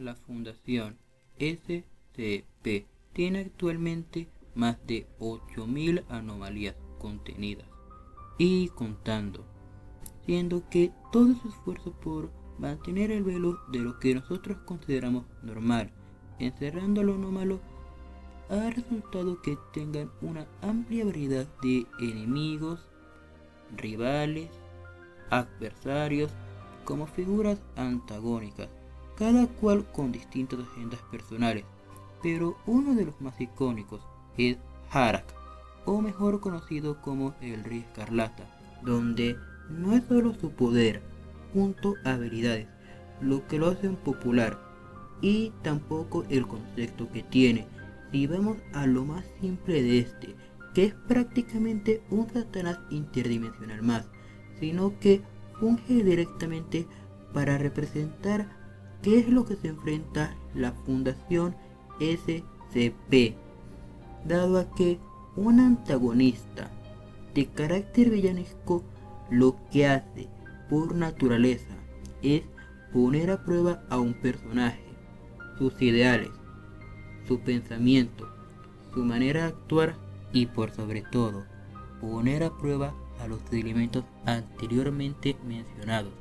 La Fundación SCP tiene actualmente más de 8.000 anomalías contenidas y contando, siendo que todo su esfuerzo por mantener el velo de lo que nosotros consideramos normal, encerrando lo anómalo, ha resultado que tengan una amplia variedad de enemigos, rivales, adversarios, como figuras antagónicas, cada cual con distintas agendas personales, pero uno de los más icónicos es Harak, o mejor conocido como el Rey Escarlata, donde no es solo su poder, junto a habilidades, lo que lo hacen popular, y tampoco el concepto que tiene. Si vamos a lo más simple de este, que es prácticamente un Satanás interdimensional más, sino que funge directamente para representar qué es lo que se enfrenta la Fundación SCP, dado a que un antagonista de carácter villanesco lo que hace por naturaleza es poner a prueba a un personaje, sus ideales, su pensamiento, su manera de actuar y por sobre todo poner a prueba a los elementos anteriormente mencionados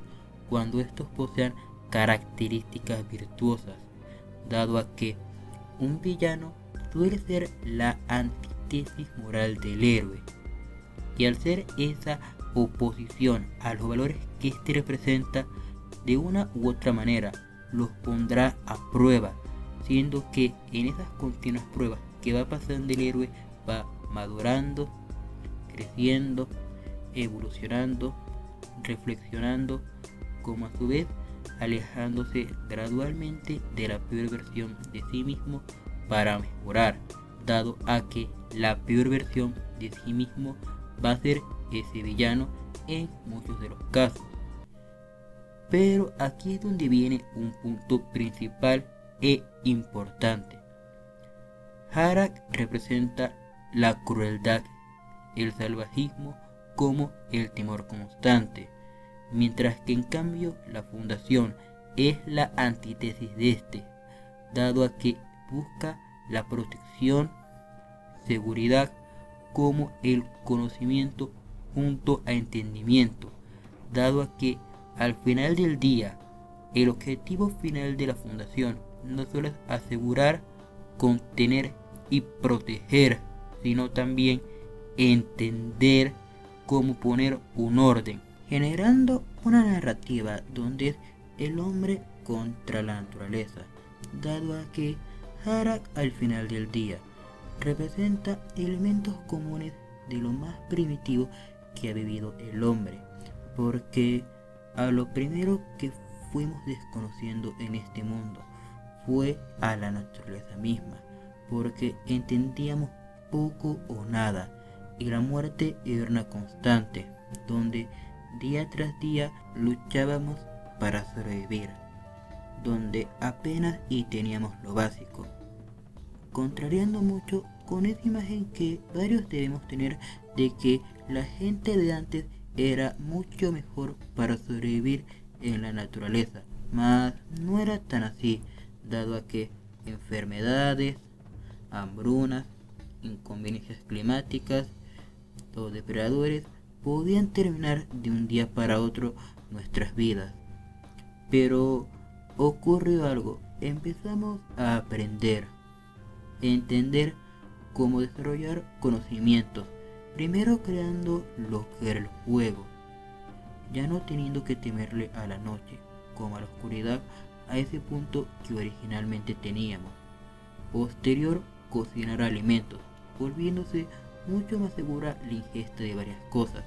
cuando estos posean características virtuosas, dado a que un villano suele ser la antítesis moral del héroe, y al ser esa oposición a los valores que éste representa, de una u otra manera los pondrá a prueba, siendo que en esas continuas pruebas que va pasando el héroe va madurando, creciendo, evolucionando, reflexionando, como a su vez alejándose gradualmente de la peor versión de sí mismo para mejorar, dado a que la peor versión de sí mismo va a ser ese villano en muchos de los casos. Pero aquí es donde viene un punto principal e importante. Harak representa la crueldad, el salvajismo como el temor constante, mientras que en cambio la Fundación es la antítesis de este, dado a que busca la protección, seguridad como el conocimiento junto a entendimiento, dado a que al final del día el objetivo final de la Fundación no solo es asegurar, contener y proteger, sino también entender cómo poner un orden, generando una narrativa donde es el hombre contra la naturaleza, dado a que Harak al final del día representa elementos comunes de lo más primitivo que ha vivido el hombre, porque a lo primero que fuimos desconociendo en este mundo fue a la naturaleza misma, porque entendíamos poco o nada, y la muerte era una constante, donde día tras día luchábamos para sobrevivir, donde apenas y teníamos lo básico, contrariando mucho con esa imagen que varios debemos tener de que la gente de antes era mucho mejor para sobrevivir en la naturaleza, mas no era tan así, dado a que enfermedades, hambrunas, inconveniencias climáticas o depredadores podían terminar de un día para otro nuestras vidas. Pero ocurrió algo, empezamos a aprender, a entender cómo desarrollar conocimientos, primero creando lo que era el fuego, ya no teniendo que temerle a la noche, como a la oscuridad, a ese punto que originalmente teníamos. Posterior, cocinar alimentos, volviéndose mucho más segura la ingesta de varias cosas,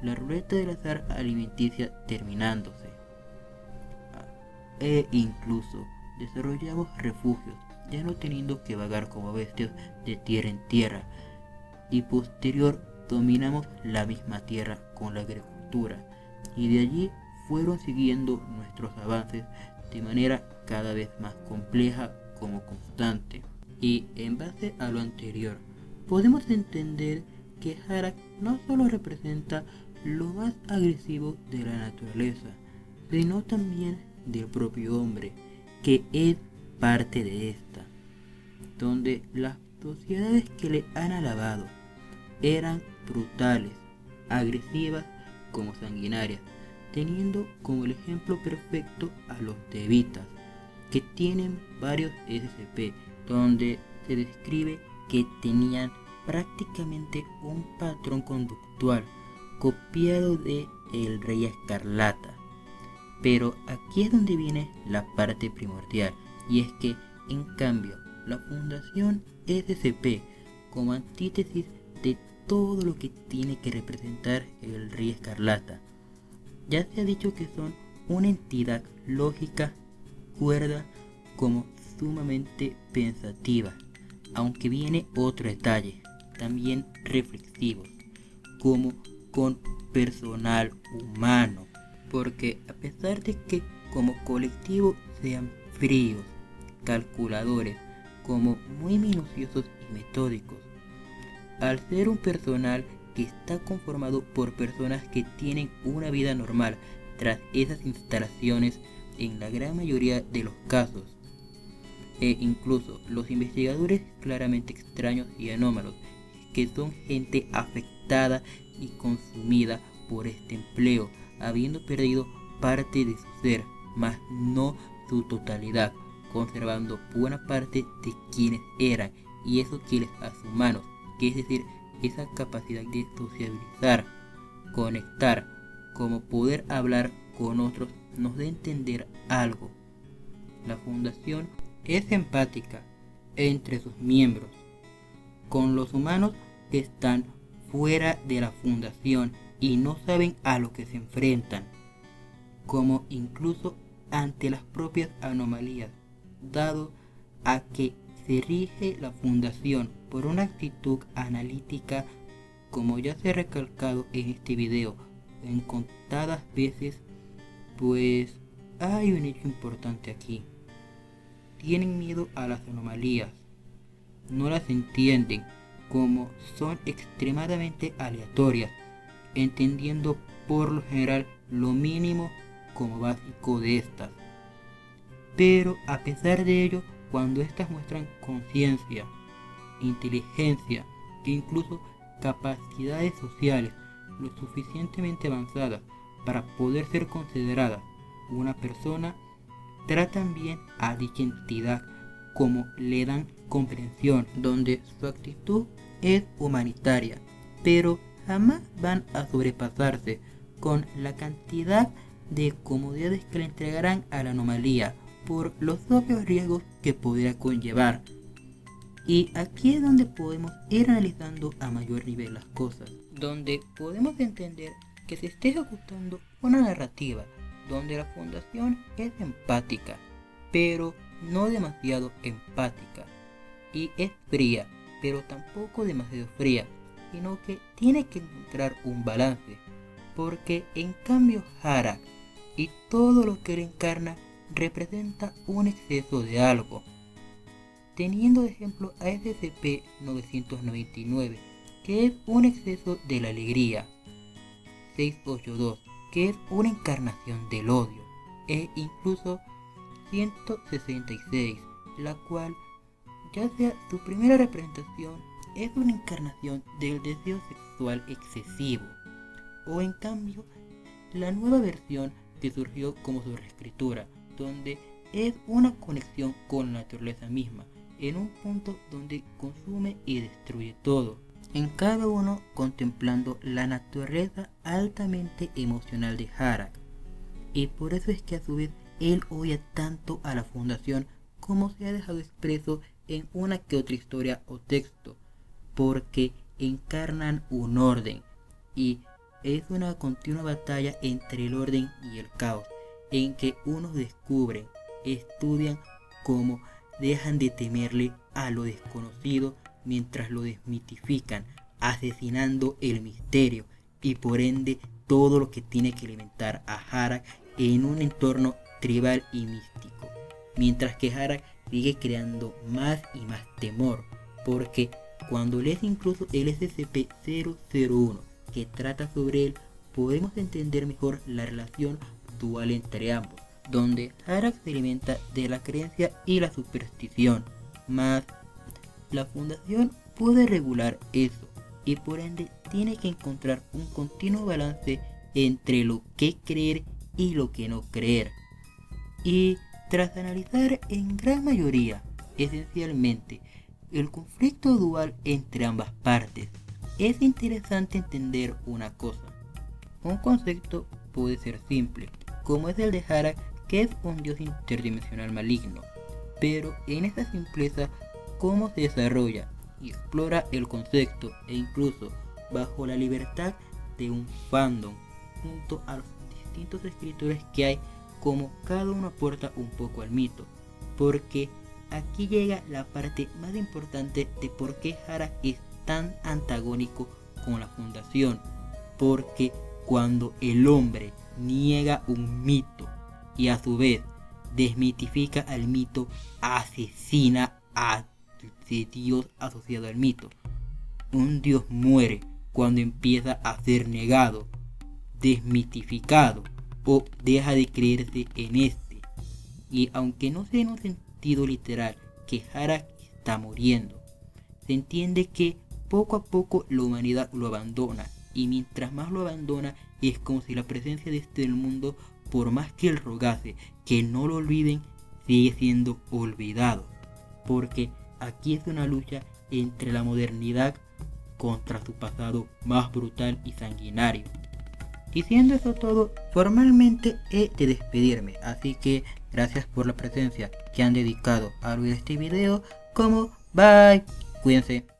la ruleta del azar alimenticia terminándose, e incluso desarrollamos refugios, ya no teniendo que vagar como bestias de tierra en tierra, y posterior dominamos la misma tierra con la agricultura, y de allí fueron siguiendo nuestros avances de manera cada vez más compleja como constante. Y en base a lo anterior, podemos entender que Harak no solo representa lo más agresivo de la naturaleza, sino también del propio hombre, que es parte de esta, donde las sociedades que le han alabado eran brutales, agresivas como sanguinarias, teniendo como el ejemplo perfecto a los Devitas, que tienen varios SCP, donde se describe que tenían prácticamente un patrón conductual copiado de El Rey Escarlata. Pero aquí es donde viene la parte primordial, y es que en cambio la Fundación SCP, como antítesis de todo lo que tiene que representar el Rey Escarlata, ya se ha dicho que son una entidad lógica, cuerda, como sumamente pensativa, aunque viene otro detalle, también reflexivos, como con personal humano, porque a pesar de que como colectivo sean fríos, calculadores, como muy minuciosos y metódicos, al ser un personal que está conformado por personas que tienen una vida normal tras esas instalaciones en la gran mayoría de los casos, e incluso los investigadores claramente extraños y anómalos, que son gente afectada y consumida por este empleo, habiendo perdido parte de su ser, mas no su totalidad, conservando buena parte de quienes eran, y eso que les hace humanos, que es decir, esa capacidad de sociabilizar, conectar, como poder hablar con otros, nos da a entender algo. La fundación es empática entre sus miembros, con los humanos que están fuera de la fundación y no saben a lo que se enfrentan, como incluso ante las propias anomalías, dado a que se rige la fundación por una actitud analítica, como ya se ha recalcado en este video en contadas veces. Pues hay un hecho importante aquí: tienen miedo a las anomalías, no las entienden, como son extremadamente aleatorias, entendiendo por lo general lo mínimo como básico de estas. Pero a pesar de ello, cuando estas muestran conciencia, inteligencia e incluso capacidades sociales lo suficientemente avanzadas para poder ser considerada una persona, tratan bien a dicha entidad, como le dan comprensión, donde su actitud es humanitaria, pero jamás van a sobrepasarse con la cantidad de comodidades que le entregarán a la anomalía por los obvios riesgos que podría conllevar. Y aquí es donde podemos ir analizando a mayor nivel las cosas, donde podemos entender que se esté ejecutando una narrativa donde la fundación es empática, pero no demasiado empática, y es fría, pero tampoco demasiado fría, sino que tiene que encontrar un balance, porque en cambio Harak y todo lo que él encarna representa un exceso de algo, teniendo de ejemplo a SCP-999, que es un exceso de la alegría, 682, que es una encarnación del odio, e incluso 166, la cual, ya sea su primera representación, es una encarnación del deseo sexual excesivo, o en cambio la nueva versión que surgió como su reescritura, donde es una conexión con la naturaleza misma, en un punto donde consume y destruye todo, en cada uno contemplando la naturaleza altamente emocional de Harak. Y por eso es que a su vez él odia tanto a la fundación, como se ha dejado expreso en una que otra historia o texto, porque encarnan un orden, y es una continua batalla entre el orden y el caos, en que unos descubren, estudian cómo dejan de temerle a lo desconocido mientras lo desmitifican, asesinando el misterio y por ende todo lo que tiene que alimentar a Harak en un entorno tribal y místico, mientras que Harak sigue creando más y más temor, porque cuando lees incluso el SCP-001 que trata sobre él, podemos entender mejor la relación dual entre ambos, donde Harak se alimenta de la creencia y la superstición, mas la fundación puede regular eso y por ende tiene que encontrar un continuo balance entre lo que creer y lo que no creer. Y tras analizar en gran mayoría, esencialmente, el conflicto dual entre ambas partes, es interesante entender una cosa. Un concepto puede ser simple, como es el de Harak, que es un dios interdimensional maligno, pero en esa simpleza, cómo se desarrolla y explora el concepto e incluso bajo la libertad de un fandom, junto a los distintos escritores que hay, como cada uno aporta un poco al mito, porque aquí llega la parte más importante de por qué Harak es tan antagónico con la fundación, porque cuando el hombre niega un mito y a su vez desmitifica al mito, asesina a ese dios asociado al mito. Un dios muere cuando empieza a ser negado, desmitificado o deja de creerse en este. Y aunque no sea en un sentido literal que Harak está muriendo, se entiende que poco a poco la humanidad lo abandona, y mientras más lo abandona es como si la presencia de este del mundo, por más que él rogase que no lo olviden, sigue siendo olvidado, porque aquí es una lucha entre la modernidad contra su pasado más brutal y sanguinario. Y siendo eso todo, formalmente he de despedirme, así que gracias por la presencia que han dedicado a ver este video, como bye, cuídense.